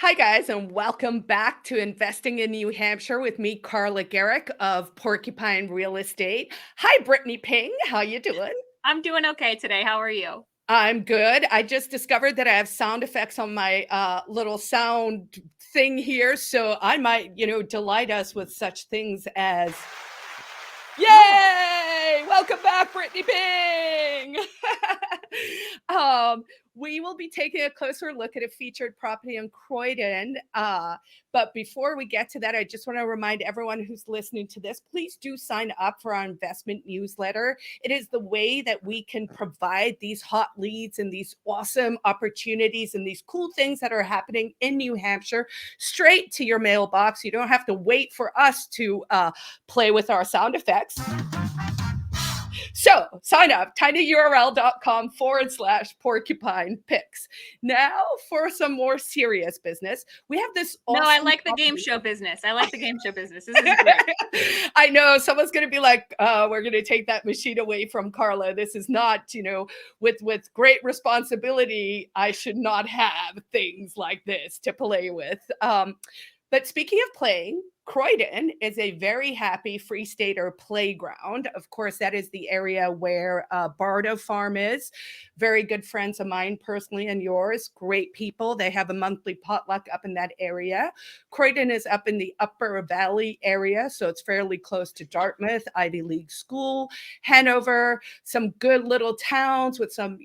Hi, guys, and welcome back to Investing in New Hampshire with me, Carla Garrick of Porcupine Real Estate. Hi, Brittany Ping. How you doing? I'm doing okay today. How are you? I'm good. I just discovered that I have sound effects on my little sound thing here, so I might, delight us with such things as Oh, Yay! Welcome back, Brittany Ping. um, we will be taking a closer look at a featured property in Croydon. But before we get to that, I just want to remind everyone who's listening to this, please do sign up for our investment newsletter. It is the way that we can provide these hot leads and these awesome opportunities and these cool things that are happening in New Hampshire straight to your mailbox. You don't have to wait for us to play with our sound effects. So sign up, tinyurl.com/porcupine picks. Now for some more serious business. We have this no, I awesome like the game property. show business. I like the game show business. This is great. I know someone's going to be like, we're going to take that machine away from Carla. This is not, with great responsibility, I should not have things like this to play with. But speaking of playing, Croydon is a very happy Free Stater playground. Of course, that is the area where Bardo Farm is. Very good friends of mine personally and yours. Great people. They have a monthly potluck up in that area. Croydon is up in the Upper Valley area, so it's fairly close to Dartmouth, Ivy League school, Hanover, some good little towns with some,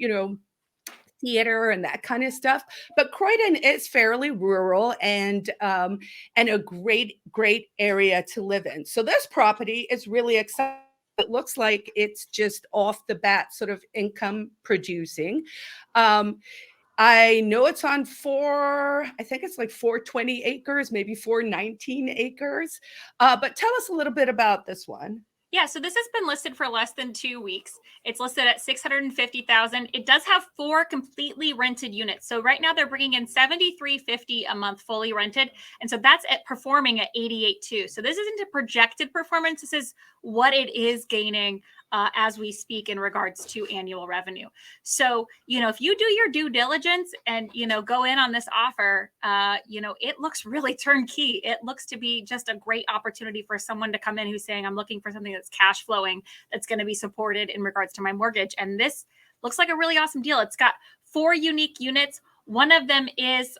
theater and that kind of stuff. But Croydon is fairly rural and a great area to live in. So this property is really exciting. It looks like it's just off the bat sort of income producing. Um, I know it's on I think it's like 420 acres, maybe 419 acres. But tell us a little bit about this one. Yeah, so this has been listed for less than 2 weeks. It's listed at 650,000. It does have 4 completely rented units. So right now they're bringing in 73.50 a month fully rented, and so that's at performing at 88.2. So this isn't a projected performance. This is what it is gaining as we speak in regards to annual revenue. So, if you do your due diligence and, go in on this offer, it looks really turnkey. It looks to be just a great opportunity for someone to come in who's saying, I'm looking for something that's cash flowing, that's going to be supported in regards to my mortgage. And this looks like a really awesome deal. It's got 4 unique units. One of them is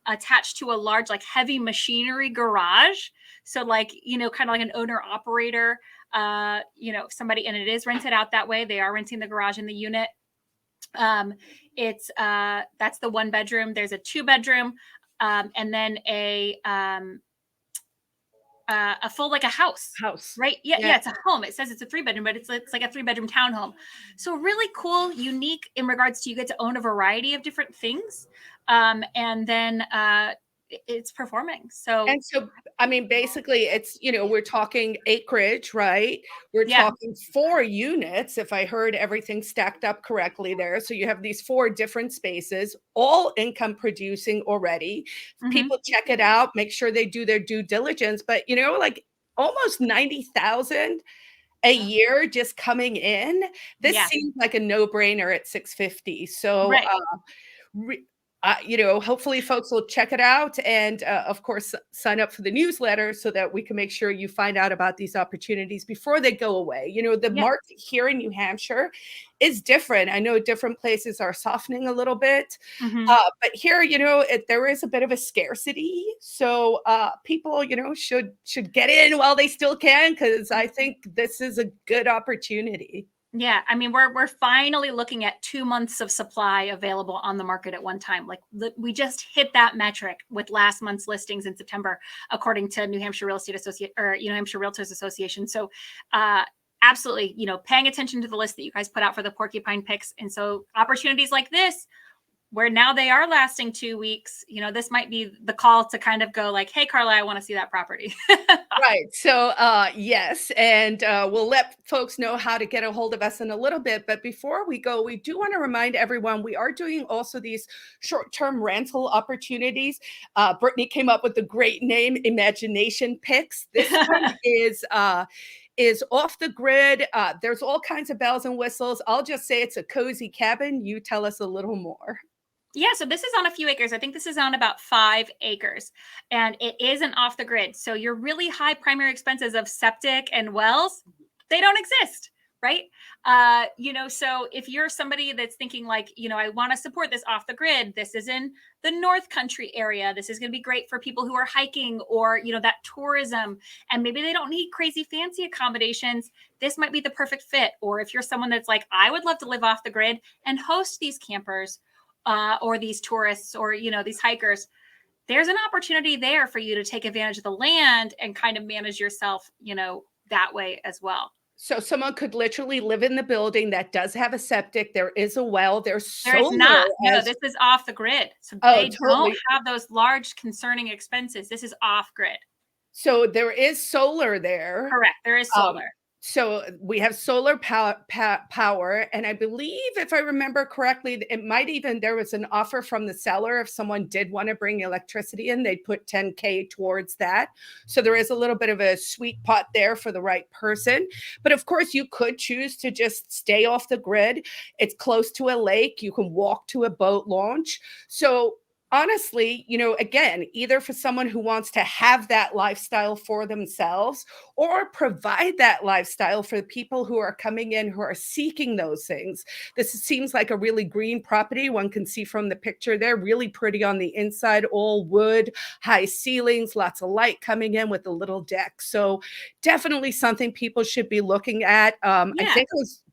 attached to a large, like heavy machinery garage. So kind of like an owner operator, somebody, and it is rented out that way. They are renting the garage and the unit. That's the 1 bedroom. There's a 2 bedroom, and then a full, like a house, House. right? Yeah, it's a home. It says it's a 3 bedroom, but it's like a 3 bedroom townhome. So really cool, unique in regards to you get to own a variety of different things, and then it's performing. So And so, I mean, basically, it's, we're talking acreage, right? We're yeah. talking 4 units, if I heard everything stacked up correctly there. So you have these 4 different spaces, all income producing already. Mm-hmm. People check it out, make sure they do their due diligence. But, like almost 90,000 a year just coming in. This Yeah. seems like a no-brainer at 650. So, Right. hopefully folks will check it out and, of course, sign up for the newsletter so that we can make sure you find out about these opportunities before they go away. The Yeah. market here in New Hampshire is different. I know different places are softening a little bit, Mm-hmm. but here, there is a bit of a scarcity. So people, should get in while they still can, because I think this is a good opportunity. Yeah, I mean, we're finally looking at 2 months of supply available on the market at one time. Like we just hit that metric with last month's listings in September, according to New Hampshire Real Estate Associate or New Hampshire Realtors Association. So, absolutely, paying attention to the list that you guys put out for the Porcupine picks, and so opportunities like this, where now they are lasting 2 weeks, this might be the call to kind of go like, hey, Carla, I want to see that property. Right. So, yes, and we'll let folks know how to get a hold of us in a little bit. But before we go, we do want to remind everyone we are doing also these short-term rental opportunities. Brittany came up with the great name, Imagination Picks. This one is off the grid. There's all kinds of bells and whistles. I'll just say it's a cozy cabin. You tell us a little more. Yeah, so this is on a few acres. I think this is on about 5 acres, and it isn't off the grid. So your really high primary expenses of septic and wells, they don't exist, right? So if you're somebody that's thinking like, I want to support this off the grid, this is in the North Country area. This is going to be great for people who are hiking or, that tourism, and maybe they don't need crazy fancy accommodations. This might be the perfect fit. Or if you're someone that's like, I would love to live off the grid and host these campers, or these tourists, or these hikers, there's an opportunity there for you to take advantage of the land and kind of manage yourself that way as well. So someone could literally live in the building that does have a septic. There is a well. There's There is solar. not. No, this is off the grid. So Oh, they don't totally. have those large concerning expenses. This is off grid. So there is solar there. Correct. There is Um, solar. so we have solar power, and I believe, if I remember correctly, it might even, there was an offer from the seller. If someone did want to bring electricity in, they'd put 10K towards that. So there is a little bit of a sweet pot there for the right person. But of course, you could choose to just stay off the grid. It's close to a lake. You can walk to a boat launch. So honestly, again, either for someone who wants to have that lifestyle for themselves, or provide that lifestyle for the people who are coming in who are seeking those things. This seems like a really green property. One can see from the picture there, really pretty on the inside, all wood, high ceilings, lots of light coming in with a little deck. So definitely something people should be looking at. I Yeah. think it was,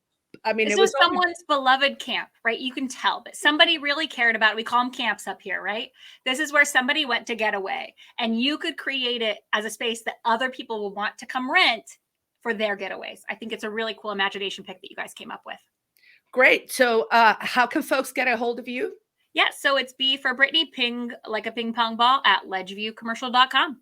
This it was was only, someone's beloved camp, right? You can tell that somebody really cared about it. We call them camps up here, right? This is where somebody went to get away, and you could create it as a space that other people will want to come rent for their getaways. I think it's a really cool imagination pick that you guys came up with. great. So how can folks get a hold of you? Yeah, so it's B for Brittany, ping like a ping pong ball at ledgeviewcommercial.com.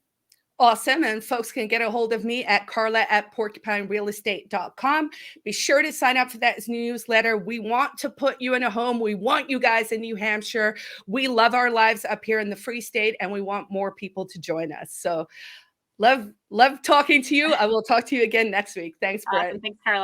Awesome. And folks can get a hold of me at Carla at porcupinerealestate.com. Be sure to sign up for that newsletter. We want to put you in a home. We want you guys in New Hampshire. We love our lives up here in the Free State, and we want more people to join us. So love talking to you. I will talk to you again next week. Thanks, Brett. Awesome. Thanks, Carla.